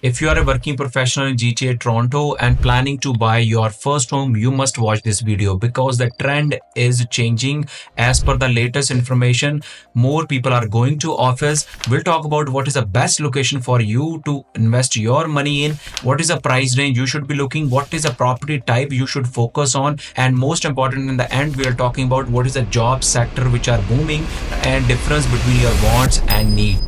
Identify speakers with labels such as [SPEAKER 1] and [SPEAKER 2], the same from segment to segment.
[SPEAKER 1] If you are a working professional in GTA Toronto and planning to buy your first home, you must watch this video because the trend is changing. As per the latest information, more people are going to office. We'll talk about what is the best location for you to invest your money in, what is the price range you should be looking, what is the property type you should focus on, and most important, in the end, we are talking about what is the job sector which are booming and difference between your wants and needs.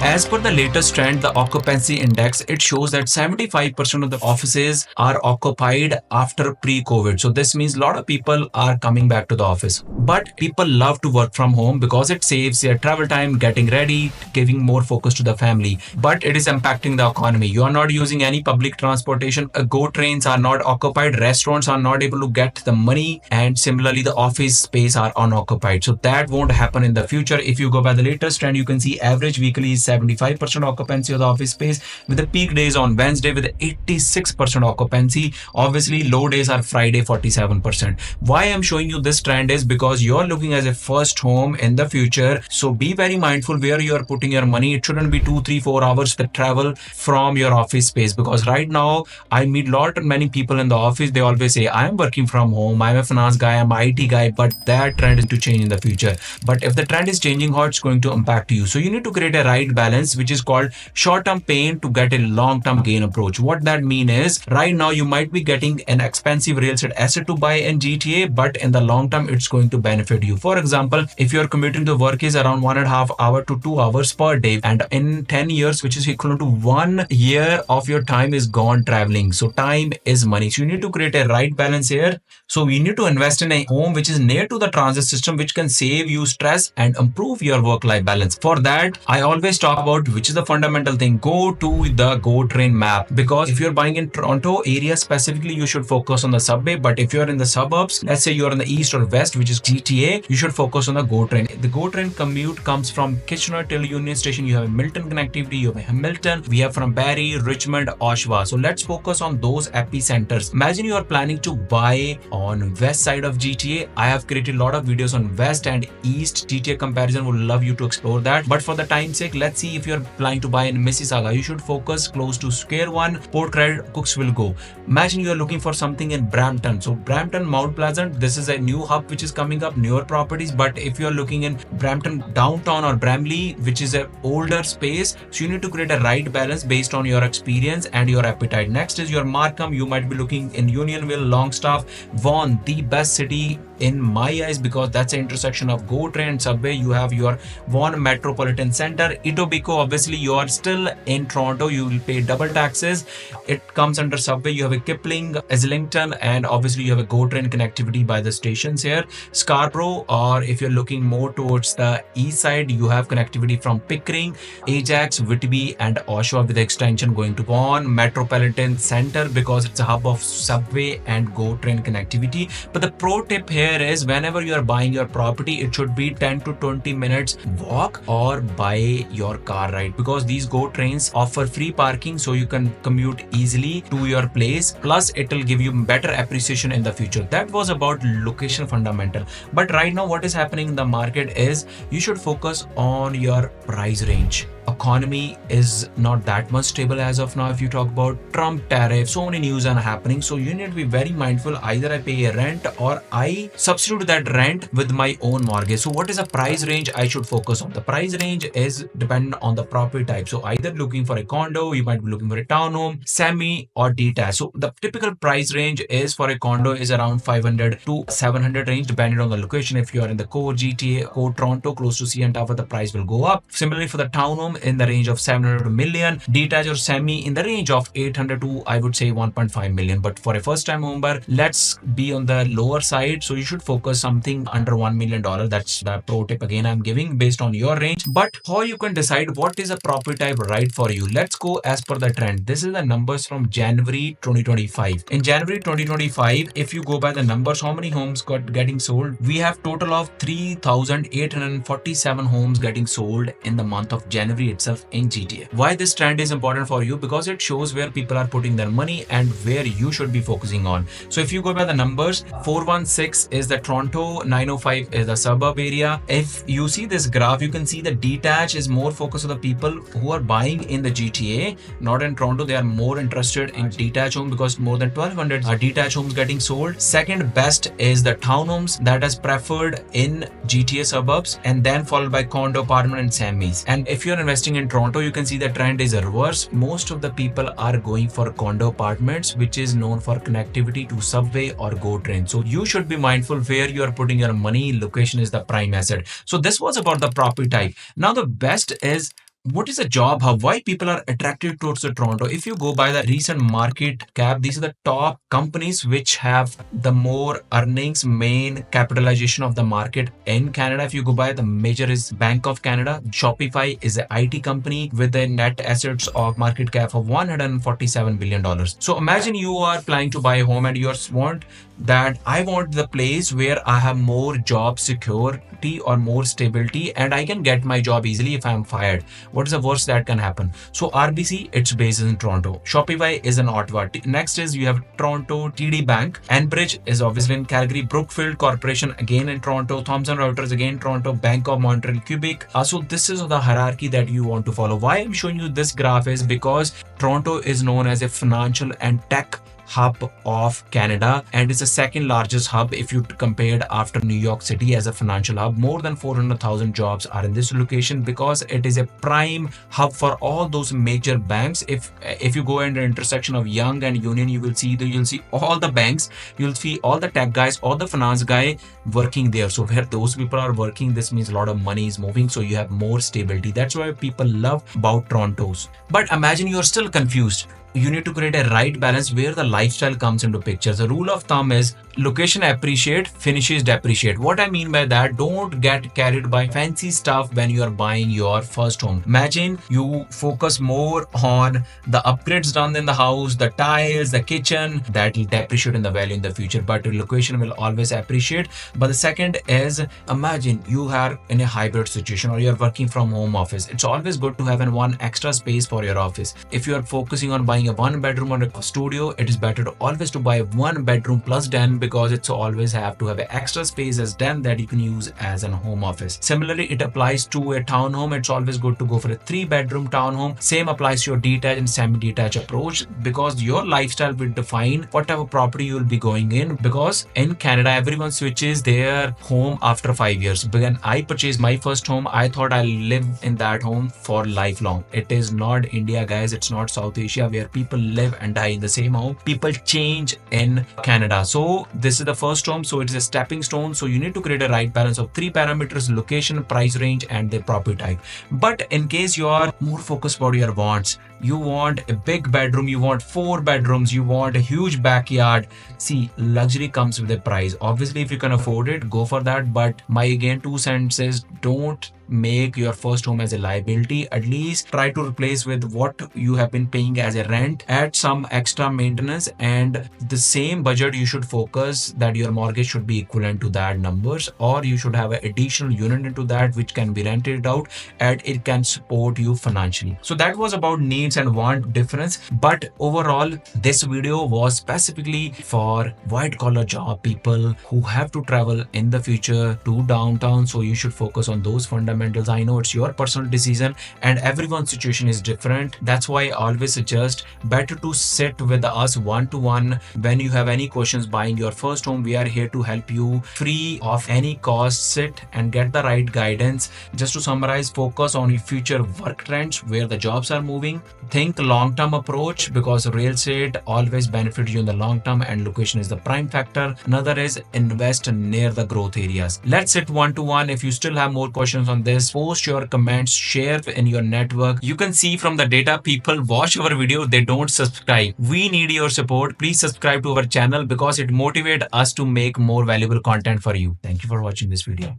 [SPEAKER 1] As per the latest trend, the occupancy index, it shows that 75% of the offices are occupied after pre-COVID. So this means a lot of people are coming back to the office. But people love to work from home because it saves their travel time, getting ready, giving more focus to the family. But it is impacting the economy. You are not using any public transportation. Go trains are not occupied. Restaurants are not able to get the money. And similarly, the office space are unoccupied. So that won't happen in the future. If you go by the latest trend, you can see average weekly 75% occupancy of the office space, with the peak days on Wednesday with 86% occupancy. Obviously, low days are Friday 47%. Why I'm showing you this trend is because you're looking as a first home in the future. So be very mindful where you're putting your money. It shouldn't be 2, 3, 4 hours to travel from your office space, because right now I meet many people in the office. They always say, I'm working from home, I'm a finance guy, I'm an IT guy, but that trend is to change in the future. But if the trend is changing, how it's going to impact you? So you need to create a right balance, which is called short-term pain to get a long-term gain approach. What that means is, right now you might be getting an expensive real estate asset to buy in GTA, but in the long term it's going to benefit you. For example, if you're commuting to work is around 1.5 hour to 2 hours per day, and in 10 years, which is equivalent to 1 year of your time is gone traveling. So time is money. So you need to create a right balance here. So we need to invest in a home which is near to the transit system, which can save you stress and improve your work-life balance. For that, I always talk about which is the fundamental thing. Go to the Go Train map, because if you're buying in Toronto area specifically, you should focus on the subway. But if you're in the suburbs, let's say you're in the east or west, which is GTA, you should focus on the Go Train. The Go Train commute comes from Kitchener till Union Station. You have a Milton connectivity, you have a Hamilton, we have from Barrie, Richmond, Oshawa. So let's focus on those epicenters. Imagine you are planning to buy on west side of GTA. I have created a lot of videos on west and east GTA comparison. Would love you to explore that. But for the time's sake, let's see if you're planning to buy in Mississauga, you should focus close to Square One, Port Credit, Cooksville Go. Imagine you're looking for something in Brampton. So Brampton, Mount Pleasant, this is a new hub which is coming up, newer properties. But if you're looking in Brampton downtown or Bramley, which is an older space, so you need to create a right balance based on your experience and your appetite. Next is your Markham. You might be looking in Unionville, Longstaff, Vaughan, the best city in my eyes, because that's the intersection of Go Train and subway. You have your Vaughan Metropolitan Center, Etobicoke. Obviously you are still in Toronto, you will pay double taxes. It comes under subway. You have a Kipling, Islington, and obviously you have a Go Train connectivity by the stations here. Scarborough, or if you're looking more towards the east side, you have connectivity from Pickering, Ajax, Whitby, and Oshawa, with the extension going to Vaughan Metropolitan Center, because it's a hub of subway and Go Train connectivity. But the pro tip here is, whenever you are buying your property, it should be 10 to 20 minutes walk or by your car ride, because these Go Trains offer free parking, so you can commute easily to your place. Plus it will give you better appreciation in the future. That was about location fundamental. But right now what is happening in the market is, you should focus on your price range. Economy is not that much stable as of now. If you talk about Trump tariff, so many news are happening, so you need to be very mindful. Either I pay a rent or I substitute that rent with my own mortgage. So what is the price range I should focus on? The price range is dependent on the property type. So either looking for a condo, you might be looking for a townhome, semi, or detached. So the typical price range is, for a condo is around 500 to 700 range, depending on the location. If you are in the core GTA, core Toronto, close to CN Tower, the price will go up. Similarly for the townhome, in the range of 700 to million, detached or semi in the range of 800 to, I would say, 1.5 million. But for a first time home buyer, let's be on the lower side. So you should focus something under $1 million. That's the pro tip again I'm giving based on your range. But how you can decide what is a property type right for you? Let's go as per the trend. This is the numbers from January 2025. In January 2025, if you go by the numbers, how many homes got getting sold? We have total of 3,847 homes getting sold in the month of January city itself in GTA. Why this trend is important for you? Because it shows where people are putting their money and where you should be focusing on. So if you go by the numbers, 416 is the Toronto, 905 is the suburb area. If you see this graph, you can see the detached is more focused on the people who are buying in the GTA, not in Toronto. They are more interested in detached home because more than 1200 are detached homes getting sold. Second best is the townhomes that is preferred in GTA suburbs, and then followed by condo, apartment and semis. And if you're investing in Toronto, you can see the trend is a reverse. Most of the people are going for condo apartments, which is known for connectivity to subway or GO train. So you should be mindful where you are putting your money. Location is the prime asset. So this was about the property type. Now the best is, what is a job hub? Why people are attracted towards the Toronto? If you go by the recent market cap, these are the top companies which have the more earnings, main capitalization of the market in Canada. If you go by the major is Bank of Canada. Shopify is an IT company with a net assets of market cap of $147 billion. So imagine you are planning to buy a home and you want that I want the place where I have more job security or more stability and I can get my job easily if I'm fired. What is the worst that can happen? So RBC, it's based in Toronto. Shopify is in Ottawa. Next is you have Toronto TD Bank. Enbridge is obviously in Calgary. Brookfield Corporation again in Toronto. Thomson Reuters again Toronto. Bank of Montreal, Quebec. So this is the hierarchy that you want to follow. Why I'm showing you this graph is because Toronto is known as a financial and tech hub of Canada, and it's the second largest hub if you compared after New York City as a financial hub. More than 400,000 jobs are in this location because it is a prime hub for all those major banks. If you go in the intersection of Yonge and Union, you'll see all the banks, you'll see all the tech guys, all the finance guy working there. So where those people are working, this means a lot of money is moving, so you have more stability. That's why people love about Toronto's. But imagine you're still confused. You need to create a right balance where the lifestyle comes into picture. The rule of thumb is location appreciate, finishes depreciate. What I mean by that, don't get carried by fancy stuff when you are buying your first home. Imagine you focus more on the upgrades done in the house, the tiles, the kitchen, that will depreciate in the value in the future, but your location will always appreciate. But the second is, imagine you are in a hybrid situation or you are working from home office. It's always good to have one extra space for your office. If you are focusing on buying a one bedroom or a studio, it is better to always to buy a one bedroom plus den, because it's always have to have an extra space as den that you can use as an home office. Similarly, it applies to a townhome. It's always good to go for a 3-bedroom townhome. Same applies to your detached and semi-detached approach, because your lifestyle will define what type of property you will be going in. Because in Canada, everyone switches their home after 5 years. When I purchased my first home, I thought I'll live in that home for lifelong. It is not India, guys. It's not South Asia where people live and die in the same home. People change in Canada. So this is the first home, so it is a stepping stone. So you need to create a right balance of 3 parameters: location, price range and the property type. But in case you are more focused about your wants, you want a big bedroom, you want 4 bedrooms, you want a huge backyard. See, luxury comes with a price. Obviously, if you can afford it, go for that. But my again 2 cents is, don't make your first home as a liability. At least try to replace with what you have been paying as a rent, add some extra maintenance, and the same budget you should focus that your mortgage should be equivalent to that numbers, or you should have an additional unit into that which can be rented out and it can support you financially. So that was about needs and want difference. But overall, this video was specifically for white collar job people who have to travel in the future to downtown. So you should focus on those fundamentals. I know it's your personal decision and everyone's situation is different. That's why I always suggest better to sit with us one-to-one when you have any questions buying your first home. We are here to help you free of any cost. Sit and get the right guidance. Just to summarize, focus on your future work trends where the jobs are moving. Think long-term approach, because real estate always benefits you in the long term and location is the prime factor. Another is invest near the growth areas. Let's sit one-to-one. If you still have more questions on this, post your comments, share in your network. You can see from the data, people watch our video, they don't subscribe. We need your support. Please subscribe to our channel because it motivates us to make more valuable content for you. Thank you for watching this video.